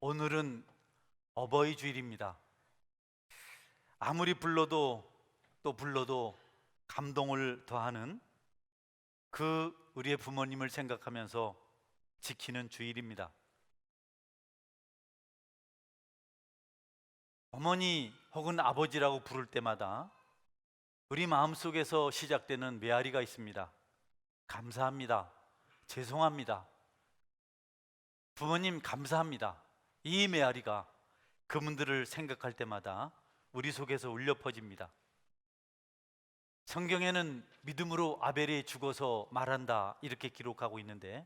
오늘은 어버이 주일입니다. 아무리 불러도 또 불러도 감동을 더하는 우리의 부모님을 생각하면서 지키는 주일입니다. 어머니 혹은 아버지라고 부를 때마다 우리 마음속에서 시작되는 메아리가 있습니다. 감사합니다. 죄송합니다. 부모님 감사합니다. 이 메아리가 그분들을 생각할 때마다 우리 속에서 울려 퍼집니다. 성경에는 믿음으로 아벨이 죽어서 말한다 이렇게 기록하고 있는데,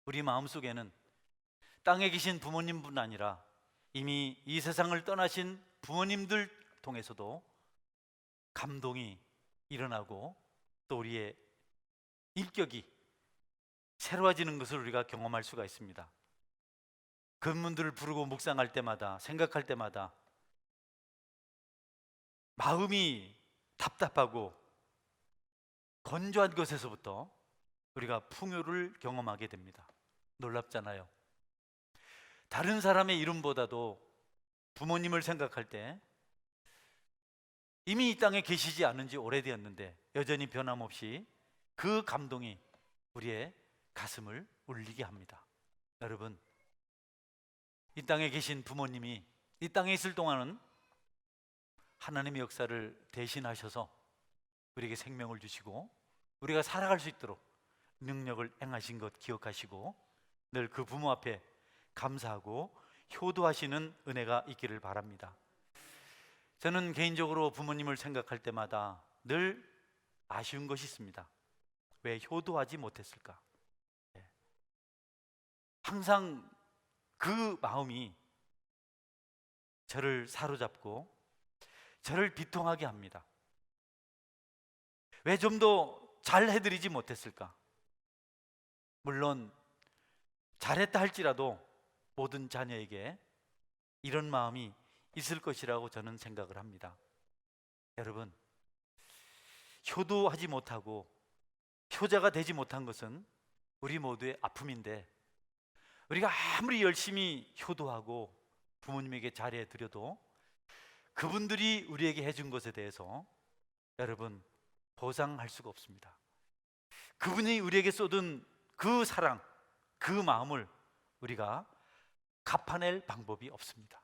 우리 마음속에는 땅에 계신 부모님뿐 아니라 이미 이 세상을 떠나신 부모님들 통해서도 감동이 일어나고 또 우리의 인격이 새로워지는 것을 우리가 경험할 수가 있습니다. 그분들을 부르고 묵상할 때마다, 생각할 때마다 마음이 답답하고 건조한 것에서부터 우리가 풍요를 경험하게 됩니다. 놀랍잖아요. 다른 사람의 이름보다도 부모님을 생각할 때 이미 이 땅에 계시지 않은 지 오래되었는데 여전히 변함없이 그 감동이 우리의 가슴을 울리게 합니다. 여러분, 이 땅에 계신 부모님이 이 땅에 있을 동안은 하나님의 역사를 대신하셔서 우리에게 생명을 주시고 우리가 살아갈 수 있도록 능력을 행하신 것 기억하시고 늘 그 부모 앞에 감사하고 효도하시는 은혜가 있기를 바랍니다. 저는 개인적으로 부모님을 생각할 때마다 늘 아쉬운 것이 있습니다. 왜 효도하지 못했을까? 항상 그 마음이 저를 사로잡고 저를 비통하게 합니다. 왜 좀 더 잘 해드리지 못했을까? 물론 잘했다 할지라도 모든 자녀에게 이런 마음이 있을 것이라고 저는 생각을 합니다. 여러분, 효도하지 못하고 효자가 되지 못한 것은 우리 모두의 아픔인데, 우리가 아무리 열심히 효도하고 부모님에게 잘해 드려도 그분들이 우리에게 해준 것에 대해서 여러분 보상할 수가 없습니다. 그분이 우리에게 쏟은 그 사랑, 그 마음을 우리가 갚아낼 방법이 없습니다.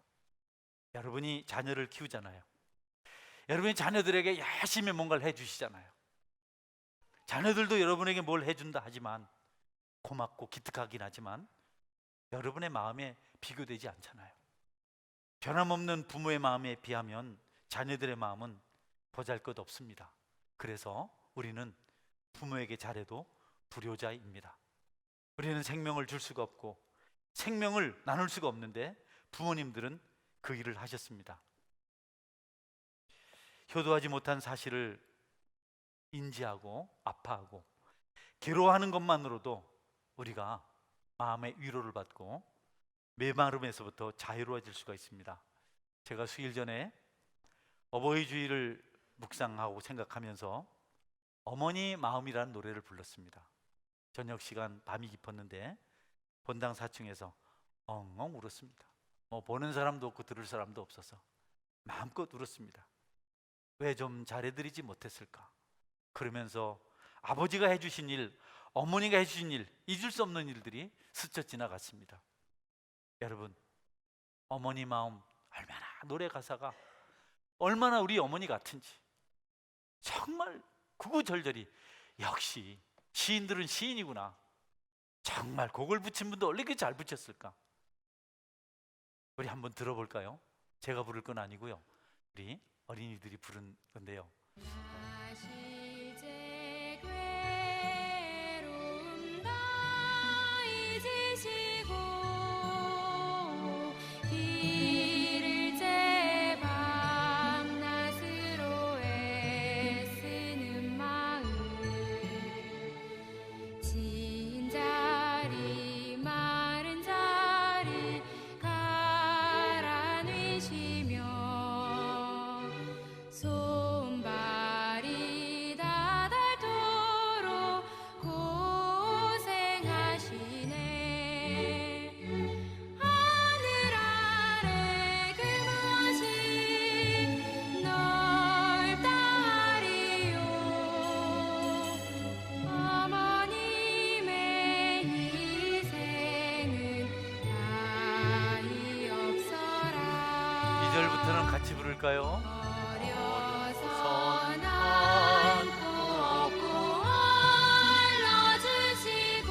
여러분이 자녀를 키우잖아요. 여러분이 자녀들에게 열심히 뭔가를 해주시잖아요. 자녀들도 여러분에게 뭘 해준다 하지만, 고맙고 기특하긴 하지만 여러분의 마음에 비교되지 않잖아요. 변함없는 부모의 마음에 비하면 자녀들의 마음은 보잘것없습니다. 그래서 우리는 부모에게 잘해도 불효자입니다. 우리는 생명을 줄 수가 없고 생명을 나눌 수가 없는데 부모님들은 그 일을 하셨습니다. 효도하지 못한 사실을 인지하고 아파하고 괴로워하는 것만으로도 우리가 마음의 위로를 받고 메마름에서부터 자유로워질 수가 있습니다. 제가 수일 전에 어버이 주일을 묵상하고 생각하면서 어머니 마음이라는 노래를 불렀습니다. 저녁 시간 밤이 깊었는데 본당 4층에서 엉엉 울었습니다. 보는 사람도 없고 들을 사람도 없어서 마음껏 울었습니다. 왜 좀 잘해드리지 못했을까? 그러면서 아버지가 해주신 일, 어머니가 해주신 일, 잊을 수 없는 일들이 스쳐 지나갔습니다. 여러분, 어머니 마음 얼마나, 노래 가사가 얼마나 우리 어머니 같은지 정말 구구절절히, 역시 시인들은 시인이구나. 정말 곡을 붙인 분도 어떻게 잘 붙였을까? 우리 한번 들어볼까요? 제가 부를 건 아니고요, 우리 어린이들이 부른 건데요. 이제부터는 같이 부를까요? 어려선 안고 불러주시고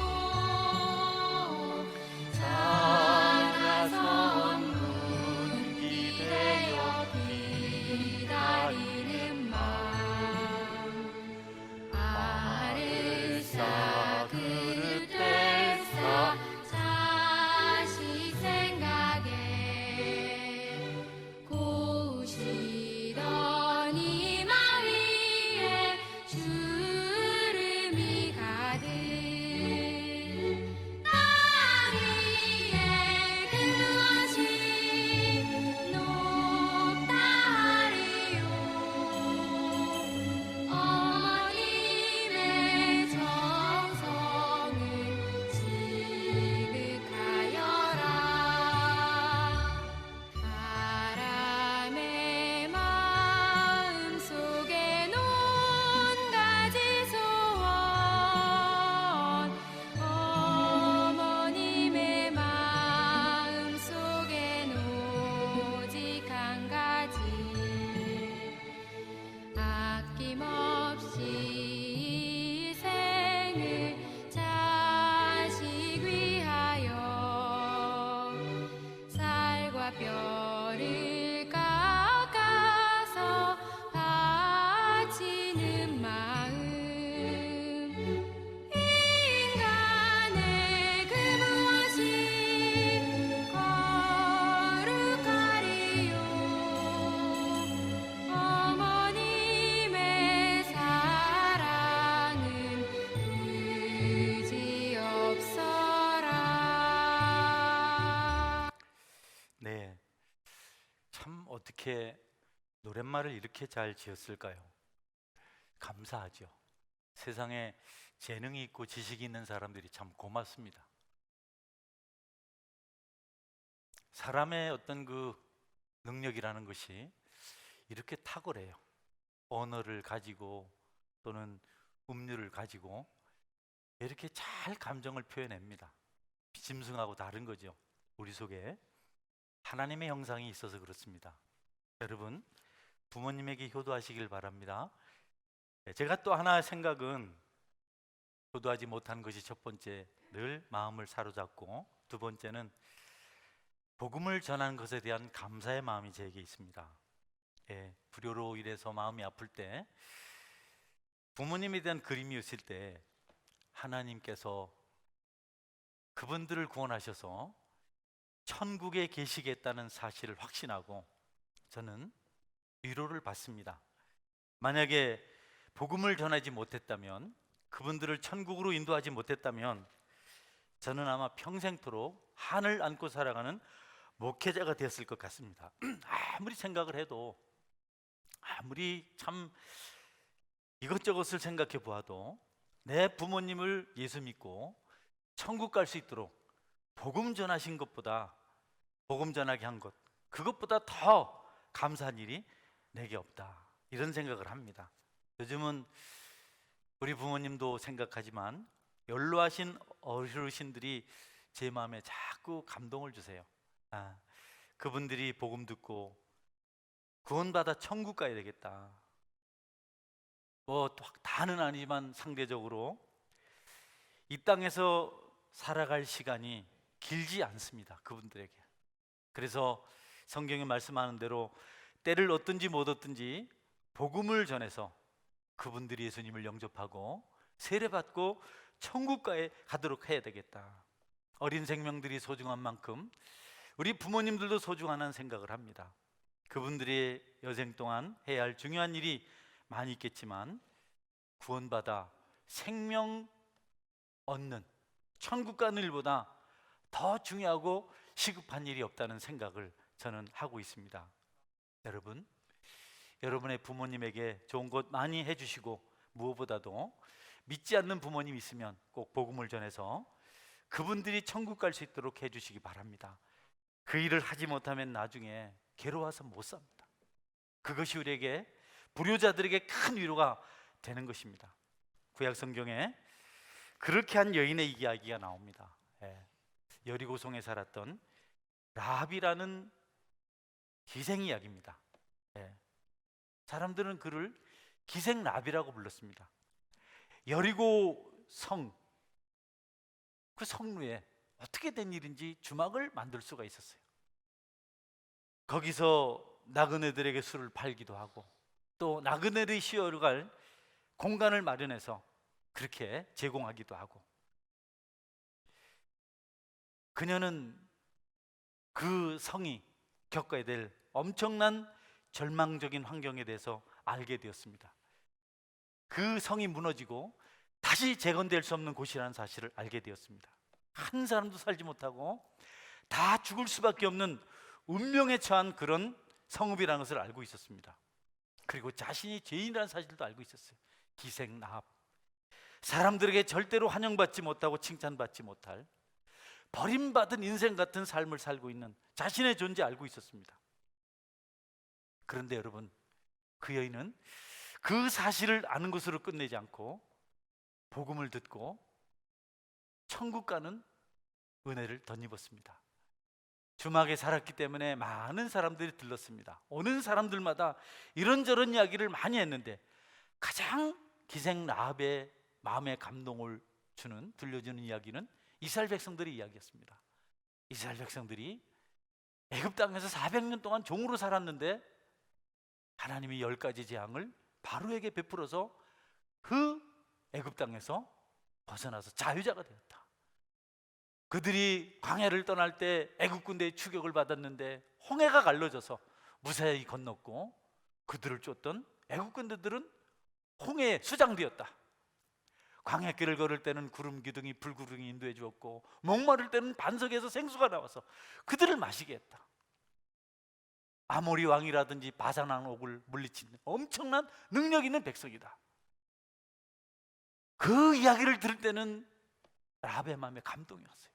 살아선 문 기대어 기다리는 마음 알을 쌓 그릇 뗄사 자식 생각에 고우시던 이마 위에 주름이 가득 땅 위에 그것이 높다 하리요 어머님의 정성을 지극하여라 바람의 마음속에 논 가지 소원 어머님의 마음속엔 오직 한 가지 아낌없이 생을 자식 위하여 살과 뼈를 깎아서 바치는 마음 인간의 그 무엇이 거룩하리요 어머님의 사랑은 그지없어라. 네, 참 어떻게 노랫말을 이렇게 잘 지었을까요? 감사하죠. 세상에 재능이 있고 지식이 있는 사람들이 참 고맙습니다. 사람의 어떤 그 능력이라는 것이 이렇게 탁월해요. 언어를 가지고 또는 음률을 가지고 이렇게 잘 감정을 표현합니다. 짐승하고 다른 거죠. 우리 속에 하나님의 형상이 있어서 그렇습니다. 여러분, 부모님에게 효도하시길 바랍니다. 제가 또 하나 생각은 효도하지 못한 것이 첫 번째, 늘 마음을 사로잡고 두 번째는 복음을 전하는 것에 대한 감사의 마음이 제게 있습니다. 불효로 인해서 마음이 아플 때 부모님에 대한 그림이 있을 때 하나님께서 그분들을 구원하셔서 천국에 계시겠다는 사실을 확신하고 저는 위로를 받습니다. 만약에 복음을 전하지 못했다면, 그분들을 천국으로 인도하지 못했다면 저는 아마 평생토록 한을 안고 살아가는 목회자가 되었을 것 같습니다. 아무리 생각을 해도, 아무리 참 이것저것을 생각해 보아도 내 부모님을 예수 믿고 천국 갈 수 있도록 복음 전하신 것보다, 복음 전하게 한 것, 그것보다 더 감사한 일이 내게 없다, 이런 생각을 합니다. 요즘은 우리 부모님도 생각하지만 연로하신 어르신들이 제 마음에 자꾸 감동을 주세요. 그분들이 복음 듣고 구원받아 천국 가야 되겠다. 뭐 다는 아니지만 상대적으로 이 땅에서 살아갈 시간이 길지 않습니다, 그분들에게. 그래서 성경에 말씀하는 대로 때를 얻든지 못 얻든지 복음을 전해서 그분들이 예수님을 영접하고 세례받고 천국가에 가도록 해야 되겠다. 어린 생명들이 소중한 만큼 우리 부모님들도 소중하다는 생각을 합니다. 그분들의 여생 동안 해야 할 중요한 일이 많이 있겠지만 구원받아 생명 얻는 천국 가는 일보다 더 중요하고 시급한 일이 없다는 생각을 저는 하고 있습니다. 여러분, 여러분의 부모님에게 좋은 것 많이 해주시고, 무엇보다도 믿지 않는 부모님 있으면 꼭 복음을 전해서 그분들이 천국 갈 수 있도록 해주시기 바랍니다. 그 일을 하지 못하면 나중에 괴로워서 못 삽니다. 그것이 우리에게, 불효자들에게 큰 위로가 되는 것입니다. 구약 성경에 그렇게 한 여인의 이야기가 나옵니다. 여리고성에 살았던 라합이라는 기생 이야기입니다. 예. 사람들은 그를 기생랍이라고 불렀습니다. 여리고 성, 그 성루에 어떻게 된 일인지 주막을 만들 수가 있었어요. 거기서 나그네들에게 술을 팔기도 하고 또 나그네들이 쉬어갈 공간을 마련해서 그렇게 제공하기도 하고, 그녀는 그 성이 겪어야 될 엄청난 절망적인 환경에 대해서 알게 되었습니다. 그 성이 무너지고 다시 재건될 수 없는 곳이라는 사실을 알게 되었습니다. 한 사람도 살지 못하고 다 죽을 수밖에 없는 운명에 처한 그런 성읍이라는 것을 알고 있었습니다. 그리고 자신이 죄인이라는 사실도 알고 있었어요. 기생 라합, 사람들에게 절대로 환영받지 못하고 칭찬받지 못할 버림받은 인생 같은 삶을 살고 있는 자신의 존재 알고 있었습니다. 그런데 여러분, 그 여인은 그 사실을 아는 것으로 끝내지 않고 복음을 듣고 천국 가는 은혜를 덧입었습니다. 주막에 살았기 때문에 많은 사람들이 들렀습니다. 오는 사람들마다 이런저런 이야기를 많이 했는데 가장 기생 라합의 마음에 감동을 들려주는 이야기는 이스라엘 백성들의 이야기였습니다. 이스라엘 백성들이 애굽 땅에서 400년 동안 종으로 살았는데 하나님이 10가지 재앙을 바로에게 베풀어서 그 애굽 땅에서 벗어나서 자유자가 되었다. 그들이 광야를 떠날 때 애굽 군대의 추격을 받았는데 홍해가 갈라져서 무사히 건넜고, 그들을 쫓던 애굽 군대들은 홍해에 수장되었다. 광야길을 걸을 때는 구름 기둥이 불구름이 인도해 주었고, 목마를 때는 반석에서 생수가 나와서 그들을 마시게 했다. 아모리 왕이라든지 바산왕 옥을 물리친 엄청난 능력 있는 백성이다. 그 이야기를 들을 때는 라합의 마음에 감동이 왔어요.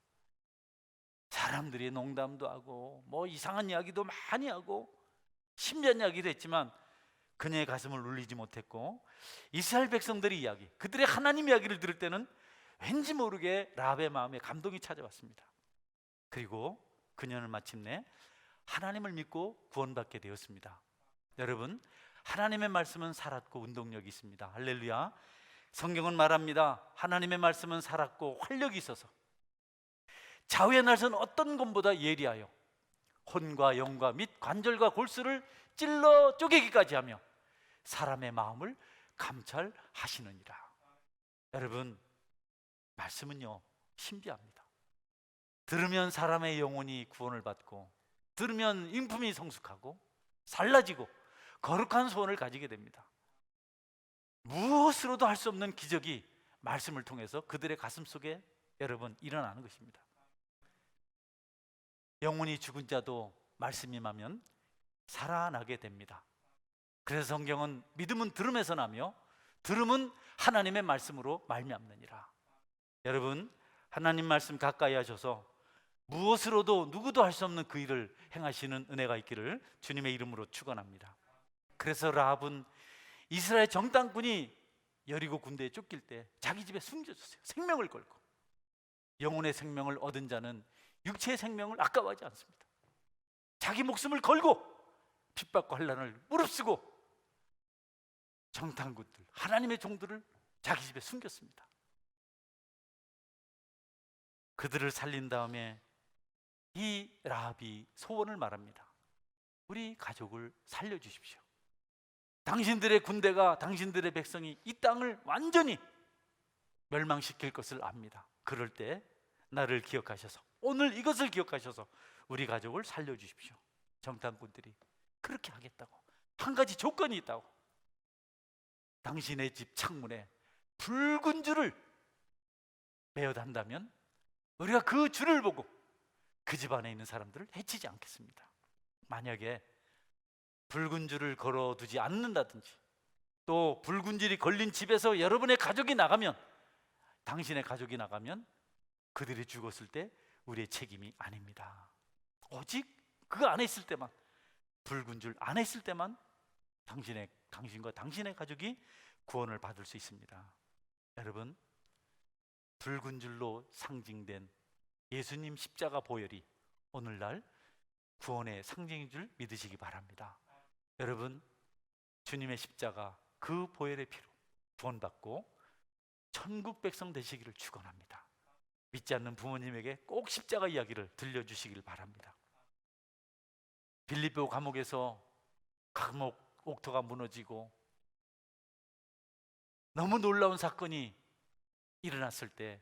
사람들이 농담도 하고 뭐 이상한 이야기도 많이 하고 신비한 이야기도 했지만 그녀의 가슴을 울리지 못했고, 이스라엘 백성들의 이야기, 그들의 하나님 이야기를 들을 때는 왠지 모르게 라합의 마음에 감동이 찾아왔습니다. 그리고 그녀는 마침내 하나님을 믿고 구원받게 되었습니다. 여러분, 하나님의 말씀은 살았고 운동력이 있습니다. 할렐루야. 성경은 말합니다. 하나님의 말씀은 살았고 활력이 있어서 좌우의 날선 어떤 것보다 예리하여 혼과 영과 및 관절과 골수를 찔러 쪼개기까지 하며 사람의 마음을 감찰하시느니라. 여러분, 말씀은요 신비합니다. 들으면 사람의 영혼이 구원을 받고, 들으면 인품이 성숙하고 살라지고 거룩한 소원을 가지게 됩니다. 무엇으로도 할 수 없는 기적이 말씀을 통해서 그들의 가슴 속에 여러분 일어나는 것입니다. 영혼이 죽은 자도 말씀이 임하면 살아나게 됩니다. 그래서 성경은 믿음은 들음에서 나며 들음은 하나님의 말씀으로 말미암느니라. 여러분, 하나님 말씀 가까이 하셔서 무엇으로도 누구도 할 수 없는 그 일을 행하시는 은혜가 있기를 주님의 이름으로 축원합니다. 그래서 라합은 이스라엘 정탐꾼이 여리고 군대에 쫓길 때 자기 집에 숨겨줬어요. 생명을 걸고. 영혼의 생명을 얻은 자는 육체의 생명을 아까워하지 않습니다. 자기 목숨을 걸고 핍박과 환난을 무릅쓰고 정탐꾼들, 하나님의 종들을 자기 집에 숨겼습니다. 그들을 살린 다음에 이 라합이 소원을 말합니다. 우리 가족을 살려주십시오. 당신들의 군대가, 당신들의 백성이 이 땅을 완전히 멸망시킬 것을 압니다. 그럴 때 나를 기억하셔서, 오늘 이것을 기억하셔서 우리 가족을 살려주십시오. 정탐꾼들이 그렇게 하겠다고, 한 가지 조건이 있다고. 당신의 집 창문에 붉은 줄을 매어 단다면 우리가 그 줄을 보고 그 집 안에 있는 사람들을 해치지 않겠습니다. 만약에 붉은 줄을 걸어두지 않는다든지, 또 붉은 줄이 걸린 집에서 여러분의 가족이 나가면, 당신의 가족이 나가면 그들이 죽었을 때 우리의 책임이 아닙니다. 오직 그 안에 있을 때만, 붉은 줄 안에 있을 때만 당신과 당신의 가족이 구원을 받을 수 있습니다. 여러분, 붉은 줄로 상징된 예수님 십자가 보혈이 오늘날 구원의 상징인 줄 믿으시기 바랍니다. 여러분, 주님의 십자가 그 보혈의 피로 구원받고 천국 백성 되시기를 축원합니다. 믿지 않는 부모님에게 꼭 십자가 이야기를 들려주시길 바랍니다. 빌립보 감옥에서 감옥 옥토가 무너지고 너무 놀라운 사건이 일어났을 때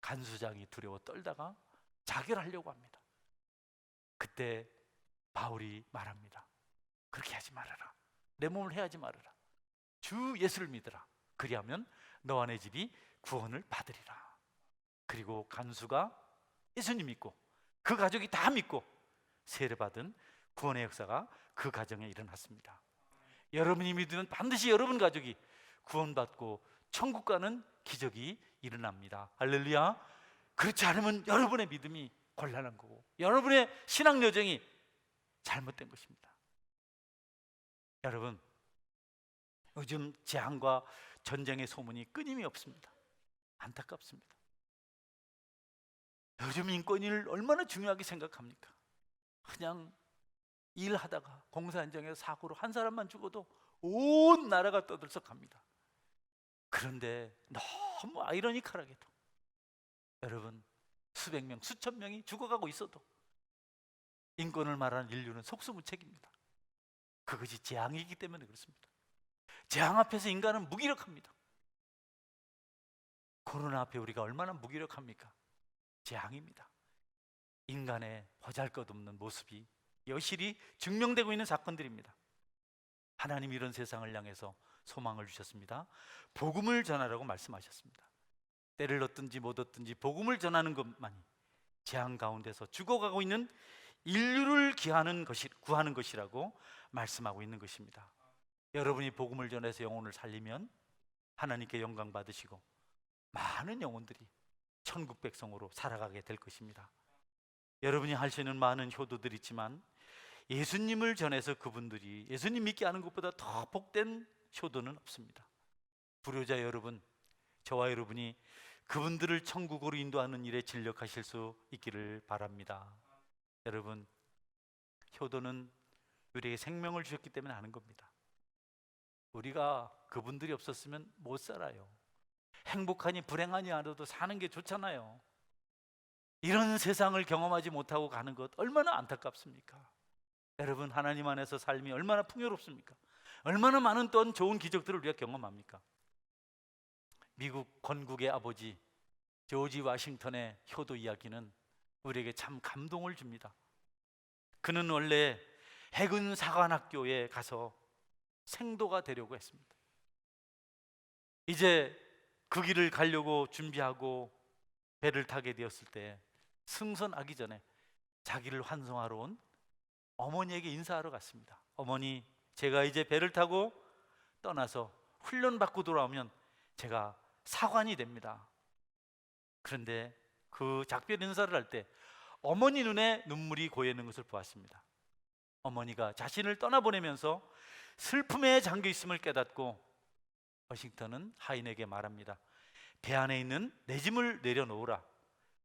간수장이 두려워 떨다가 자결하려고 합니다. 그때 바울이 말합니다. 그렇게 하지 말아라. 내 몸을 해하지 말아라. 주 예수를 믿으라. 그리하면 너와 내 집이 구원을 받으리라. 그리고 간수가 예수님 믿고 그 가족이 다 믿고 세례받은 구원의 역사가 그 가정에 일어났습니다. 여러분이 믿으면 반드시 여러분 가족이 구원받고 천국 가는 기적이 일어납니다. 할렐루야. 그렇지 않으면 여러분의 믿음이 곤란한 거고 여러분의 신앙 여정이 잘못된 것입니다. 여러분, 요즘 재앙과 전쟁의 소문이 끊임이 없습니다. 안타깝습니다. 요즘 인권을 얼마나 중요하게 생각합니까? 그냥 일하다가 공사 현장에서 사고로 한 사람만 죽어도 온 나라가 떠들썩합니다. 그런데 너무 아이러니컬하게도 여러분, 수백 명, 수천 명이 죽어가고 있어도 인권을 말하는 인류는 속수무책입니다. 그것이 재앙이기 때문에 그렇습니다. 재앙 앞에서 인간은 무기력합니다. 코로나 앞에 우리가 얼마나 무기력합니까? 재앙입니다. 인간의 보잘것없는 모습이 여실히 증명되고 있는 사건들입니다. 하나님이 이런 세상을 향해서 소망을 주셨습니다. 복음을 전하라고 말씀하셨습니다. 때를 얻든지 못 얻든지 복음을 전하는 것만이 재앙 가운데서 죽어가고 있는 인류를 구하는 것이라고 말씀하고 있는 것입니다. 여러분이 복음을 전해서 영혼을 살리면 하나님께 영광 받으시고 많은 영혼들이 천국 백성으로 살아가게 될 것입니다. 여러분이 할 수 있는 많은 효도들이 있지만 예수님을 전해서 그분들이 예수님 믿게 하는 것보다 더 복된 효도는 없습니다. 불효자 여러분, 저와 여러분이 그분들을 천국으로 인도하는 일에 진력하실 수 있기를 바랍니다. 여러분, 효도는 우리에게 생명을 주셨기 때문에 하는 겁니다. 우리가 그분들이 없었으면 못 살아요. 행복하니 불행하니 않아도 사는 게 좋잖아요. 이런 세상을 경험하지 못하고 가는 것 얼마나 안타깝습니까? 여러분, 하나님 안에서 삶이 얼마나 풍요롭습니까? 얼마나 많은 또 좋은 기적들을 우리가 경험합니까? 미국 건국의 아버지 조지 워싱턴의 효도 이야기는 우리에게 참 감동을 줍니다. 그는 원래 해군 사관학교에 가서 생도가 되려고 했습니다. 이제 그 길을 가려고 준비하고 배를 타게 되었을 때 승선하기 전에 자기를 환송하러 온 어머니에게 인사하러 갔습니다. 어머니, 제가 이제 배를 타고 떠나서 훈련받고 돌아오면 제가 사관이 됩니다. 그런데 그 작별 인사를 할 때 어머니 눈에 눈물이 고이는 것을 보았습니다. 어머니가 자신을 떠나보내면서 슬픔에 잠겨 있음을 깨닫고 워싱턴은 하인에게 말합니다. 배 안에 있는 내 짐을 내려놓으라.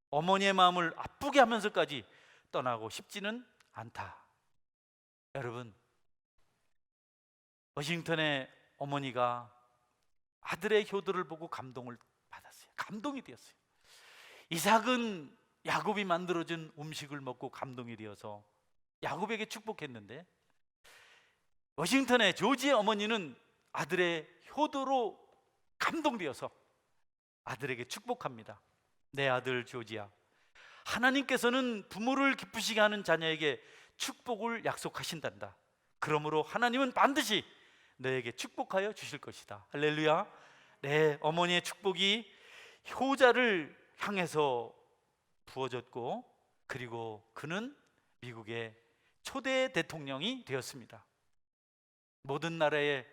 어머니의 마음을 아프게 하면서까지 떠나고 싶지는 않다. 여러분, 워싱턴의 어머니가 아들의 효도를 보고 감동을 받았어요. 감동이 되었어요. 이삭은 야곱이 만들어준 음식을 먹고 감동이 되어서 야곱에게 축복했는데 워싱턴의 조지의 어머니는 아들의 효도로 감동되어서 아들에게 축복합니다. 내 아들 조지야, 하나님께서는 부모를 기쁘시게 하는 자녀에게 축복을 약속하신단다. 그러므로 하나님은 반드시 너에게 축복하여 주실 것이다. 할렐루야. 내 어머니의 축복이 효자를 향해서 부어졌고, 그리고 그는 미국의 초대 대통령이 되었습니다. 모든 나라에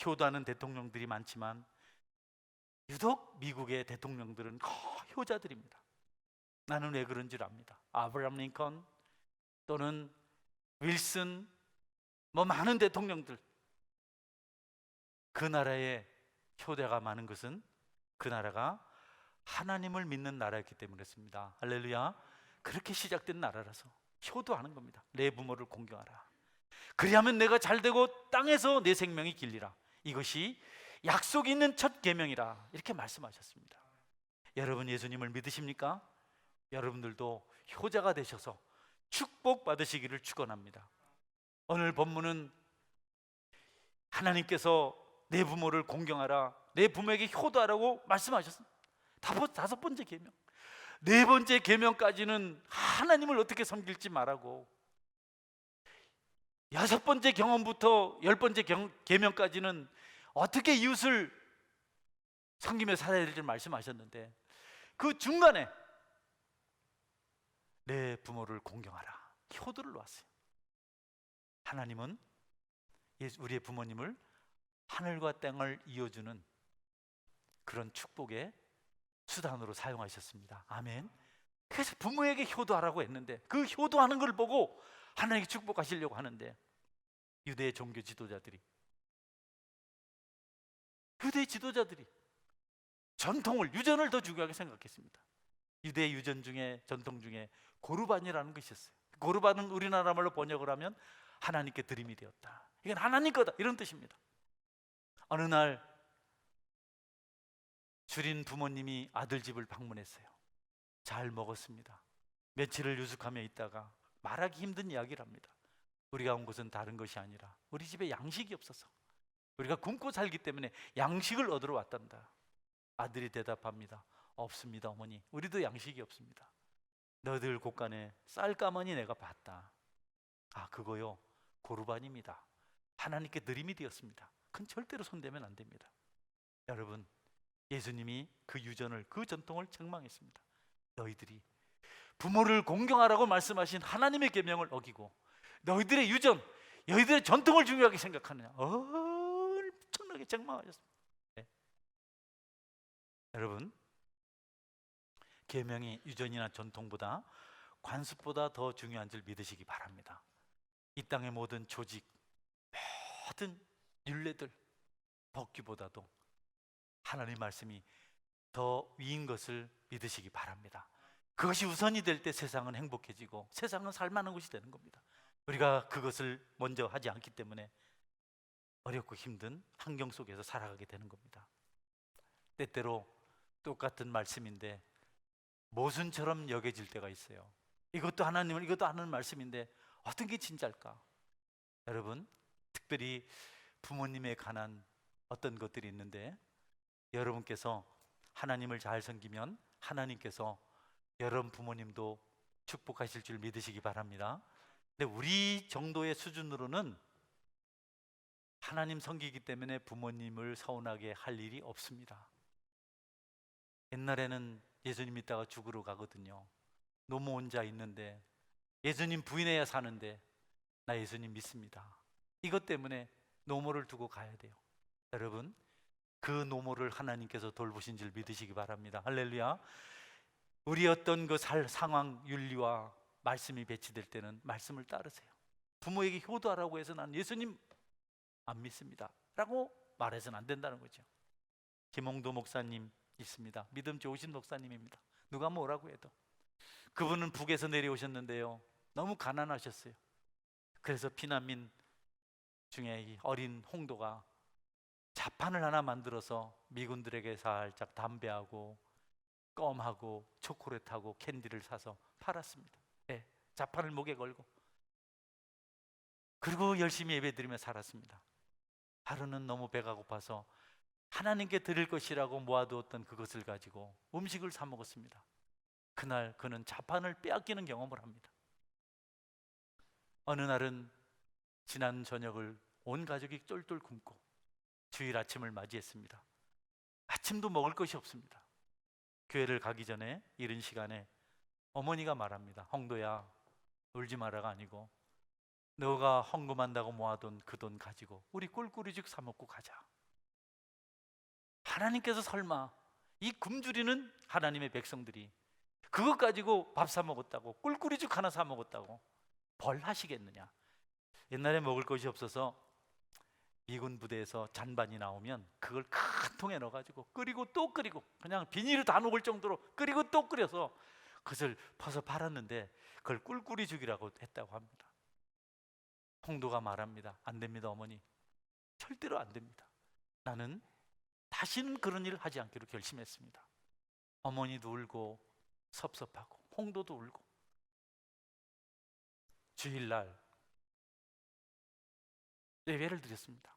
효도하는 대통령들이 많지만 유독 미국의 대통령들은 효자들입니다. 나는 왜 그런 줄 압니다. 아브라함 링컨 또는 윌슨, 많은 대통령들, 그 나라에 효대가 많은 것은 그 나라가 하나님을 믿는 나라였기 때문에 그렇습니다. 할렐루야. 그렇게 시작된 나라라서 효도하는 겁니다. 내 부모를 공경하라. 그리하면 내가 잘되고 땅에서 내 생명이 길리라. 이것이 약속이 있는 첫 계명이라. 이렇게 말씀하셨습니다. 여러분 예수님을 믿으십니까? 여러분들도 효자가 되셔서 축복 받으시기를 축원합니다. 오늘 본문은 하나님께서 내 부모를 공경하라, 내 부모에게 효도하라고 말씀하셨습니다. 다섯 번째 계명. 네 번째 계명까지는 하나님을 어떻게 섬길지 말하고, 여섯 번째 경험부터 열 번째 계명까지는 어떻게 이웃을 섬기며 살아야 될지 말씀하셨는데, 그 중간에 내 부모를 공경하라, 효도를 놓았어요. 하나님은 우리의 부모님을 하늘과 땅을 이어주는 그런 축복의 수단으로 사용하셨습니다. 아멘. 그래서 부모에게 효도하라고 했는데, 그 효도하는 걸 보고 하나님이 축복하시려고 하는데, 유대 종교 지도자들이 전통을, 유전을 더 중요하게 생각했습니다. 유대 유전 중에, 전통 중에 고르반이라는 것이 있었어요. 고르반은 우리나라 말로 번역을 하면 하나님께 드림이 되었다, 이건 하나님 거다, 이런 뜻입니다. 어느 날 주린 부모님이 아들 집을 방문했어요. 잘 먹었습니다. 며칠을 유숙하며 있다가 말하기 힘든 이야기를 합니다. 우리가 온 곳은 다른 것이 아니라 우리 집에 양식이 없어서 우리가 굶고 살기 때문에 양식을 얻으러 왔단다. 아들이 대답합니다. 없습니다 어머니, 우리도 양식이 없습니다. 너희들 곳간에 쌀가마니 내가 봤다. 아, 그거요, 고르반입니다. 하나님께 드림이 되었습니다. 그건 절대로 손대면 안 됩니다. 여러분, 예수님이 그 유전을, 그 전통을 책망했습니다. 너희들이 부모를 공경하라고 말씀하신 하나님의 계명을 어기고 너희들의 유전, 너희들의 전통을 중요하게 생각하느냐, 엄청나게 책망하셨습니다. 네. 여러분, 계명이 유전이나 전통보다, 관습보다 더 중요한 줄 믿으시기 바랍니다. 이 땅의 모든 조직, 모든 율례들, 법규보다도 하나님 말씀이 더 위인 것을 믿으시기 바랍니다. 그것이 우선이 될 때 세상은 행복해지고 세상은 살만한 곳이 되는 겁니다. 우리가 그것을 먼저 하지 않기 때문에 어렵고 힘든 환경 속에서 살아가게 되는 겁니다. 때때로 똑같은 말씀인데 모순처럼 여겨질 때가 있어요. 이것도 하나님을, 이것도 하는 말씀인데 어떤 게 진짜일까? 여러분, 특별히 부모님에 관한 어떤 것들이 있는데, 여러분께서 하나님을 잘 섬기면 하나님께서 여러분 부모님도 축복하실 줄 믿으시기 바랍니다. 근데 우리 정도의 수준으로는 하나님 섬기기 때문에 부모님을 서운하게 할 일이 없습니다. 옛날에는 예수님 믿다가 죽으러 가거든요. 노모 혼자 있는데, 예수님 부인해야 사는데 나 예수님 믿습니다, 이것 때문에 노모를 두고 가야 돼요. 여러분, 그 노모를 하나님께서 돌보신 줄 믿으시기 바랍니다. 할렐루야. 우리 어떤 그 상황, 윤리와 말씀이 배치될 때는 말씀을 따르세요. 부모에게 효도하라고 해서 난 예수님 안 믿습니다 라고 말해서는 안 된다는 거죠. 김홍도 목사님 있습니다. 믿음 좋으신 목사님입니다. 누가 뭐라고 해도. 그분은 북에서 내려오셨는데요, 너무 가난하셨어요. 그래서 피난민 중에 이 어린 홍도가 자판을 하나 만들어서 미군들에게 살짝 담배하고 껌하고 초콜릿하고 캔디를 사서 팔았습니다. 네, 자판을 목에 걸고. 그리고 열심히 예배드리며 살았습니다. 하루는 너무 배가 고파서 하나님께 드릴 것이라고 모아두었던 그것을 가지고 음식을 사 먹었습니다. 그날 그는 자판을 빼앗기는 경험을 합니다. 어느 날은 지난 저녁을 온 가족이 쫄쫄 굶고 주일 아침을 맞이했습니다. 아침도 먹을 것이 없습니다. 교회를 가기 전에 이른 시간에 어머니가 말합니다. 홍도야, 울지 마라가 아니고 너가 헌금한다고 모아둔 그 돈 가지고 우리 꿀꿀이죽 사 먹고 가자. 하나님께서 설마 이 굶주리는 하나님의 백성들이 그것 가지고 밥 사 먹었다고, 꿀꿀이죽 하나 사 먹었다고 벌 하시겠느냐? 옛날에 먹을 것이 없어서 미군 부대에서 잔반이 나오면 그걸 큰 통에 넣어가지고 끓이고 또 끓이고, 그냥 비닐을 다 녹을 정도로 끓이고 또 끓여서 그것을 퍼서 팔았는데 그걸 꿀꿀이 죽이라고 했다고 합니다. 홍도가 말합니다. 안 됩니다, 어머니. 절대로 안 됩니다. 나는 다시는 그런 일을 하지 않기로 결심했습니다. 어머니도 울고 섭섭하고 홍도도 울고 주일날 예배를 드렸습니다.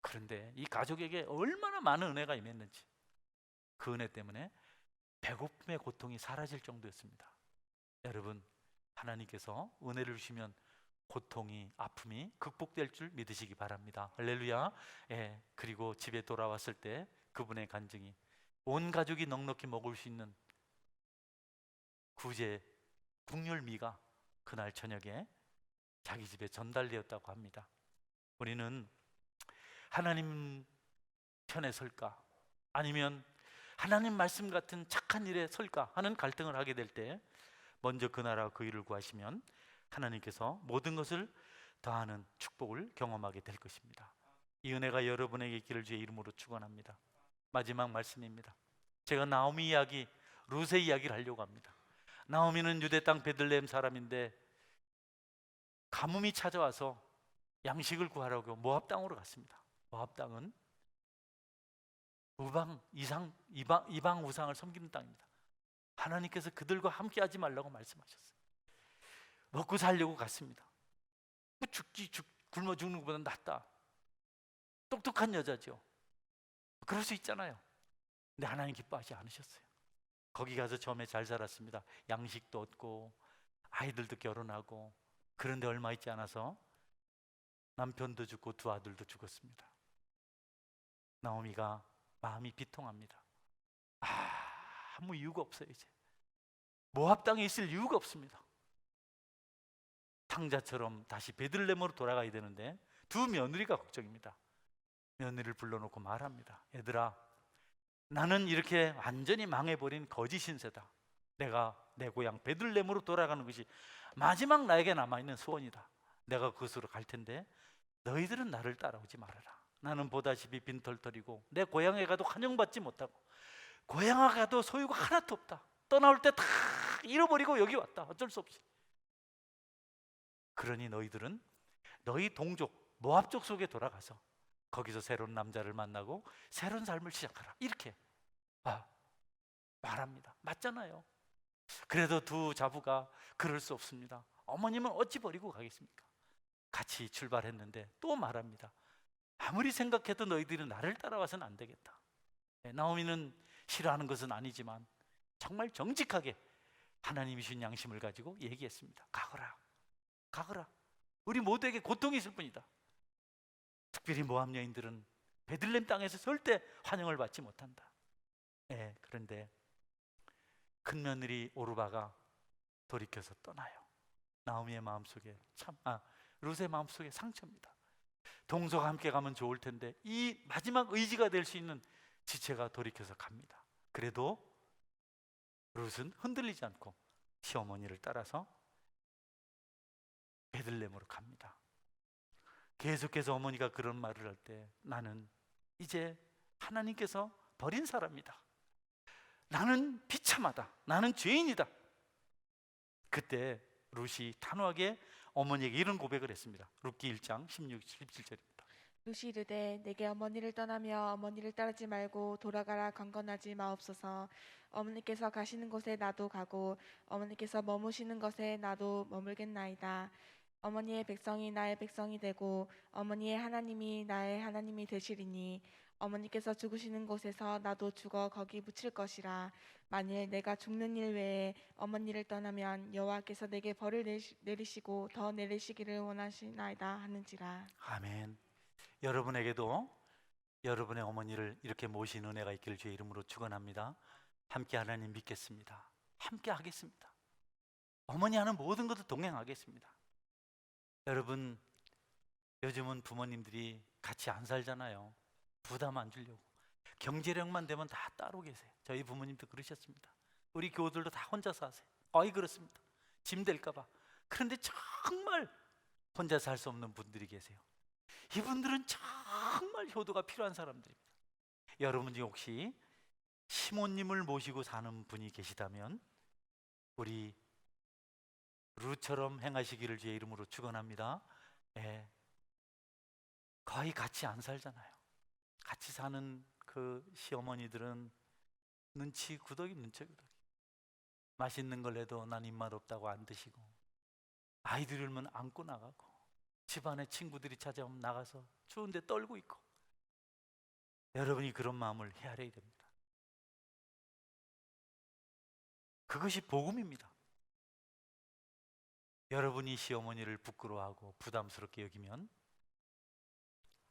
그런데 이 가족에게 얼마나 많은 은혜가 임했는지, 그 은혜 때문에 배고픔의 고통이 사라질 정도였습니다. 여러분, 하나님께서 은혜를 주시면 고통이, 아픔이 극복될 줄 믿으시기 바랍니다. 할렐루야. 예, 그리고 집에 돌아왔을 때 그분의 간증이 온 가족이 넉넉히 먹을 수 있는 구제 국열미가 그날 저녁에 자기 집에 전달되었다고 합니다. 우리는 하나님 편에 설까, 아니면 하나님 말씀 같은 착한 일에 설까 하는 갈등을 하게 될 때 먼저 그 나라와 그 일을 구하시면 하나님께서 모든 것을 더하는 축복을 경험하게 될 것입니다. 이 은혜가 여러분에게 있기를 주의 이름으로 축원합니다. 마지막 말씀입니다. 제가 나오미 이야기, 룻의 이야기를 하려고 합니다. 나오미는 유대 땅 베들레헴 사람인데 가뭄이 찾아와서 양식을 구하려고 모압 땅으로 갔습니다. 모압 땅은 이방 우상을 섬기는 땅입니다. 하나님께서 그들과 함께 하지 말라고 말씀하셨어요. 먹고 살려고 갔습니다. 굶어 죽는 것보다 낫다. 똑똑한 여자죠. 그럴 수 있잖아요. 근데 하나님 기뻐하지 않으셨어요. 거기 가서 처음에 잘 살았습니다. 양식도 얻고 아이들도 결혼하고. 그런데 얼마 있지 않아서 남편도 죽고 두 아들도 죽었습니다. 나오미가 마음이 비통합니다. 아무 이유가 없어요. 이제 모압 땅에 있을 이유가 없습니다. 탕자처럼 다시 베들레헴으로 돌아가야 되는데 두 며느리가 걱정입니다. 며느리를 불러놓고 말합니다. 얘들아, 나는 이렇게 완전히 망해버린 거짓 신세다. 내가 내 고향 베들레헴으로 돌아가는 것이 마지막 나에게 남아있는 소원이다. 내가 그곳으로 갈 텐데 너희들은 나를 따라오지 말아라. 나는 보다시피 빈털털이고 내 고향에 가도 환영받지 못하고 고향에 가도 소유가 하나도 없다. 떠나올 때 다 잃어버리고 여기 왔다. 어쩔 수 없이. 그러니 너희들은 너희 동족 모압족 속에 돌아가서 거기서 새로운 남자를 만나고 새로운 삶을 시작하라. 이렇게 말합니다. 맞잖아요. 그래도 두 자부가 그럴 수 없습니다. 어머님은 어찌 버리고 가겠습니까? 같이 출발했는데 또 말합니다. 아무리 생각해도 너희들이 나를 따라와서는 안 되겠다. 나오미는 싫어하는 것은 아니지만 정말 정직하게 하나님이 주신 양심을 가지고 얘기했습니다. 가거라. 우리 모두에게 고통이 있을 뿐이다. 특별히 모압 여인들은 베들레헴 땅에서 절대 환영을 받지 못한다. 그런데 큰 며느리 오르바가 돌이켜서 떠나요. 나오미의 마음속에 룻의 마음속에 상처입니다. 동서가 함께 가면 좋을 텐데 이 마지막 의지가 될 수 있는 지체가 돌이켜서 갑니다. 그래도 룻은 흔들리지 않고 시어머니를 따라서 베들레헴으로 갑니다. 계속해서 어머니가 그런 말을 할 때 나는 이제 하나님께서 버린 사람이다. 나는 비참하다. 나는 죄인이다. 그때 룻이 단호하게 어머니에게 이런 고백을 했습니다. 룻기 1장 16, 17절입니다. 룻이 이르되 내게 어머니를 떠나며 어머니를 따르지 말고 돌아가라 강건하지 마옵소서. 어머니께서 가시는 곳에 나도 가고 어머니께서 머무시는 곳에 나도 머물겠나이다. 어머니의 백성이 나의 백성이 되고 어머니의 하나님이 나의 하나님이 되시리니 어머니께서 죽으시는 곳에서 나도 죽어 거기 묻힐 것이라. 만일 내가 죽는 일 외에 어머니를 떠나면 여호와께서 내게 벌을 내리시고 더 내리시기를 원하시나이다 하는지라. 아멘. 여러분에게도 여러분의 어머니를 이렇게 모신 은혜가 있기를 주의 이름으로 축원합니다. 함께 하나님 믿겠습니다. 함께 하겠습니다. 어머니 하는 모든 것도 동행하겠습니다. 여러분, 요즘은 부모님들이 같이 안 살잖아요. 부담 안 주려고. 경제력만 되면 다 따로 계세요. 저희 부모님도 그러셨습니다. 우리 교우들도 다 혼자 사세요. 거의 그렇습니다. 짐 될까 봐. 그런데 정말 혼자 살 수 없는 분들이 계세요. 이분들은 정말 효도가 필요한 사람들입니다. 여러분 중에 혹시 시모님을 모시고 사는 분이 계시다면 우리 룻처럼 행하시기를 주의 이름으로 축원합니다. 예. 거의 같이 안 살잖아요. 같이 사는 그 시어머니들은 눈치 구더기. 맛있는 걸 해도 난 입맛 없다고 안 드시고, 아이들이 울면 안고 나가고, 집안에 친구들이 찾아오면 나가서 추운데 떨고 있고. 여러분이 그런 마음을 헤아려야 됩니다. 그것이 복음입니다. 여러분이 시어머니를 부끄러워하고 부담스럽게 여기면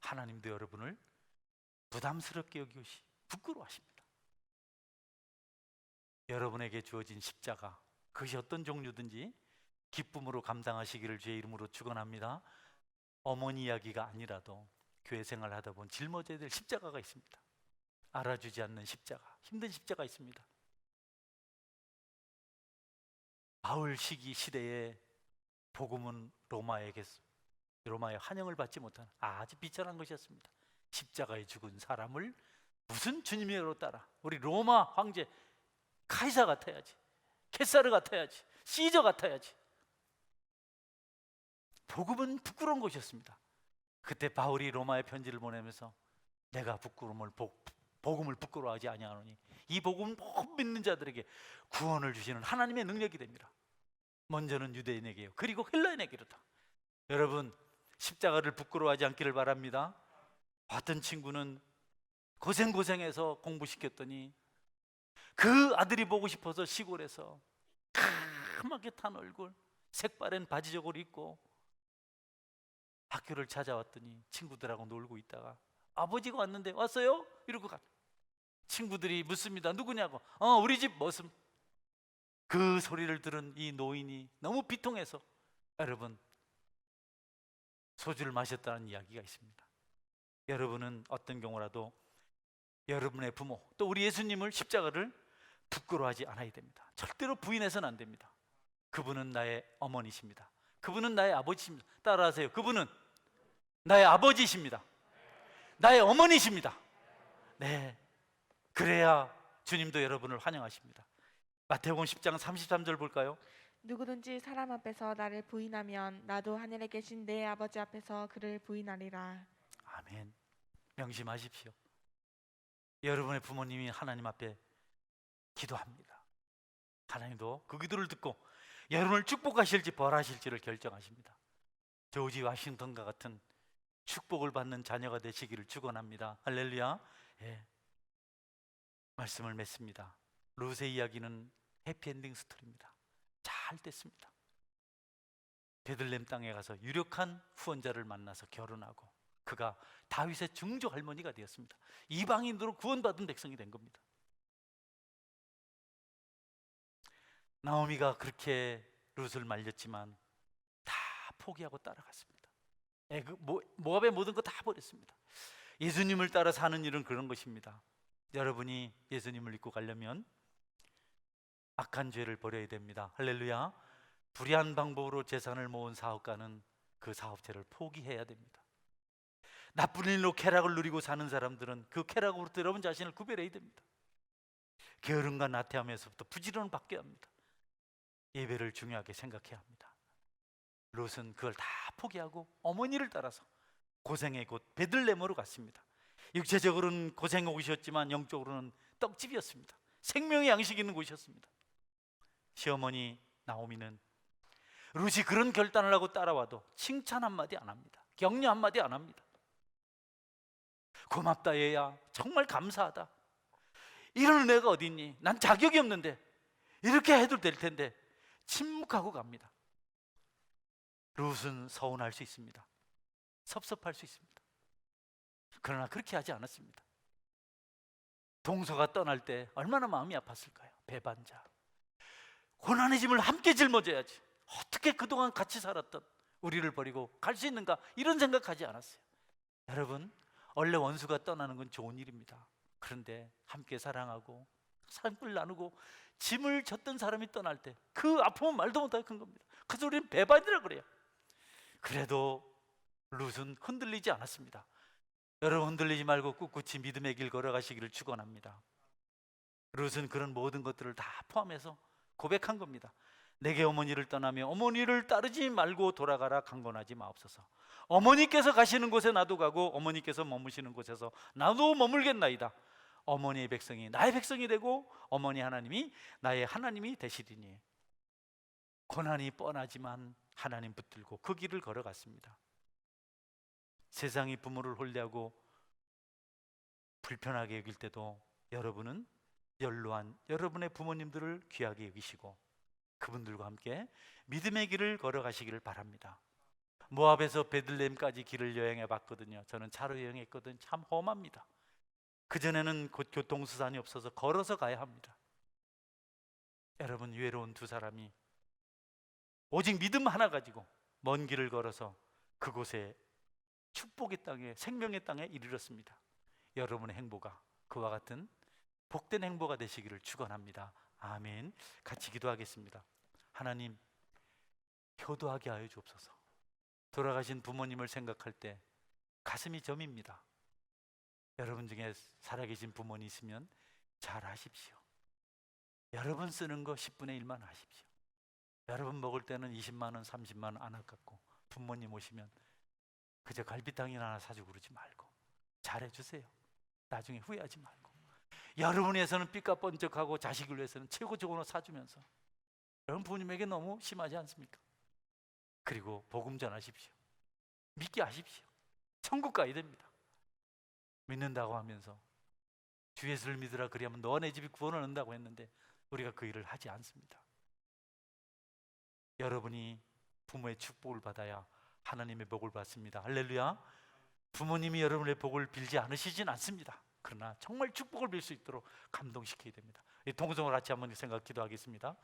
하나님도 여러분을 부담스럽게 여기시 부끄러워하십니다. 여러분에게 주어진 십자가, 그것이 어떤 종류든지 기쁨으로 감당하시기를 주의 이름으로 축원합니다. 어머니 이야기가 아니라도 교회 생활하다 보면 짊어져야 될 십자가가 있습니다. 알아주지 않는 십자가, 힘든 십자가 있습니다. 바울 시대에 복음은 로마의 환영을 받지 못한 아주 비천한 것이었습니다. 십자가에 죽은 사람을 무슨 주님으로 따라, 우리 로마 황제 카이사 같아야지, 케사르 같아야지, 시저 같아야지. 복음은 부끄러운 것이었습니다. 그때 바울이 로마에 편지를 보내면서 내가 복음을 부끄러워하지 아니하노니 이 복음은 못 믿는 자들에게 구원을 주시는 하나님의 능력이 됩니다. 먼저는 유대인에게요, 그리고 헬라인에게로다. 여러분, 십자가를 부끄러워하지 않기를 바랍니다. 어떤 친구는 고생해서 공부시켰더니 그 아들이 보고 싶어서 시골에서 까맣게 탄 얼굴, 색바랜 바지 저고를 입고 학교를 찾아왔더니 친구들하고 놀고 있다가 아버지가 왔는데 왔어요? 이러고 가. 친구들이 묻습니다. 누구냐고. 우리 집 머슴. 그 소리를 들은 이 노인이 너무 비통해서 여러분 소주를 마셨다는 이야기가 있습니다. 여러분은 어떤 경우라도 여러분의 부모, 또 우리 예수님을 십자가를 부끄러워하지 않아야 됩니다. 절대로 부인해서는 안 됩니다. 그분은 나의 어머니십니다. 그분은 나의 아버지십니다. 따라하세요. 그분은 나의 아버지십니다. 나의 어머니십니다. 네, 그래야 주님도 여러분을 환영하십니다. 마태복음 10장 33절 볼까요? 누구든지 사람 앞에서 나를 부인하면 나도 하늘에 계신 내 아버지 앞에서 그를 부인하리라. 아멘. 명심하십시오. 여러분의 부모님이 하나님 앞에 기도합니다. 하나님도 그 기도를 듣고 여러분을 축복하실지 벌하실지를 결정하십니다. 조지 워싱턴과 같은 축복을 받는 자녀가 되시기를 축원합니다. 할렐루야. 예. 말씀을 맺습니다. 룻의 이야기는 해피엔딩 스토리입니다. 잘 됐습니다. 베들레헴 땅에 가서 유력한 후원자를 만나서 결혼하고 그가 다윗의 증조 할머니가 되었습니다. 이방인으로 구원받은 백성이 된 겁니다. 나오미가 그렇게 룻을 말렸지만 다 포기하고 따라갔습니다. 모압의 모든 거 다 버렸습니다. 예수님을 따라 사는 일은 그런 것입니다. 여러분이 예수님을 믿고 가려면 악한 죄를 버려야 됩니다. 할렐루야. 불의한 방법으로 재산을 모은 사업가는 그 사업체를 포기해야 됩니다. 나쁜 일로 쾌락을 누리고 사는 사람들은 그 쾌락으로부터 여러분 자신을 구별해야 됩니다. 게으름과 나태함에서부터 부지런을 바뀌어야 합니다. 예배를 중요하게 생각해야 합니다. 롯은 그걸 다 포기하고 어머니를 따라서 고생의 곳 베들레헴으로 갔습니다. 육체적으로는 고생의 곳이었지만 영적으로는 떡집이었습니다. 생명의 양식이 있는 곳이었습니다. 시어머니 나오미는 룻이 그런 결단을 하고 따라와도 칭찬 한마디 안 합니다. 격려 한마디 안 합니다. 고맙다 얘야, 정말 감사하다. 이런 애가 어딨니? 난 자격이 없는데 이렇게 해도 될 텐데 침묵하고 갑니다. 룻은 서운할 수 있습니다. 섭섭할 수 있습니다. 그러나 그렇게 하지 않았습니다. 동서가 떠날 때 얼마나 마음이 아팠을까요? 배반자, 고난의 짐을 함께 짊어져야지. 어떻게 그동안 같이 살았던 우리를 버리고 갈 수 있는가, 이런 생각하지 않았어요. 여러분, 원래 원수가 떠나는 건 좋은 일입니다. 그런데 함께 사랑하고 삶을 나누고 짐을 졌던 사람이 떠날 때 그 아픔은 말도 못하게 큰 겁니다. 그래서 우리는 배반이라고 그래요. 그래도 룻은 흔들리지 않았습니다. 여러분, 흔들리지 말고 꿋꿋이 믿음의 길 걸어가시기를 축원합니다. 룻은 그런 모든 것들을 다 포함해서 고백한 겁니다. 내게 어머니를 떠나며 어머니를 따르지 말고 돌아가라 강건하지 마옵소서. 어머니께서 가시는 곳에 나도 가고 어머니께서 머무시는 곳에서 나도 머물겠나이다. 어머니의 백성이 나의 백성이 되고 어머니 하나님이 나의 하나님이 되시리니. 고난이 뻔하지만 하나님 붙들고 그 길을 걸어갔습니다. 세상이 부모를 혼례하고 불편하게 여길 때도 여러분은 연로한 여러분의 부모님들을 귀하게 여기시고 그분들과 함께 믿음의 길을 걸어가시기를 바랍니다. 모압에서 베들레헴까지 길을 여행해 봤거든요. 저는 차로 여행했거든요. 참 험합니다. 그전에는 곧 교통수단이 없어서 걸어서 가야 합니다. 여러분, 외로운 두 사람이 오직 믿음 하나 가지고 먼 길을 걸어서 그곳에 축복의 땅에, 생명의 땅에 이르렀습니다. 여러분의 행보가 그와 같은 복된 행보가 되시기를 축원합니다. 아멘. 같이 기도하겠습니다. 하나님, 효도하게 하여 주옵소서. 돌아가신 부모님을 생각할 때 가슴이 저밉니다. 여러분 중에 살아계신 부모님 있으면 잘 하십시오. 여러분 쓰는 거 10분의 1만 하십시오. 여러분 먹을 때는 20만 원, 30만 원 안 아깝고 부모님 오시면 그저 갈비탕이나 하나 사주고 그러지 말고 잘해주세요. 나중에 후회하지 말고. 여러분 위해서는 삐까 번쩍하고 자식을 위해서는 최고 좋은 옷 사주면서. 여러분 부모님에게 너무 심하지 않습니까? 그리고 복음 전하십시오. 믿게 하십시오. 천국 가야 됩니다. 믿는다고 하면서 주 예수를 믿으라 그리하면 너와 내 집이 구원을 얻는다고 했는데 우리가 그 일을 하지 않습니다. 여러분이 부모의 축복을 받아야 하나님의 복을 받습니다. 할렐루야. 부모님이 여러분의 복을 빌지 않으시진 않습니다. 그러나 정말 축복을 빌 수 있도록 감동시켜야 됩니다. 이 동성을 같이 한번 생각 기도하겠습니다.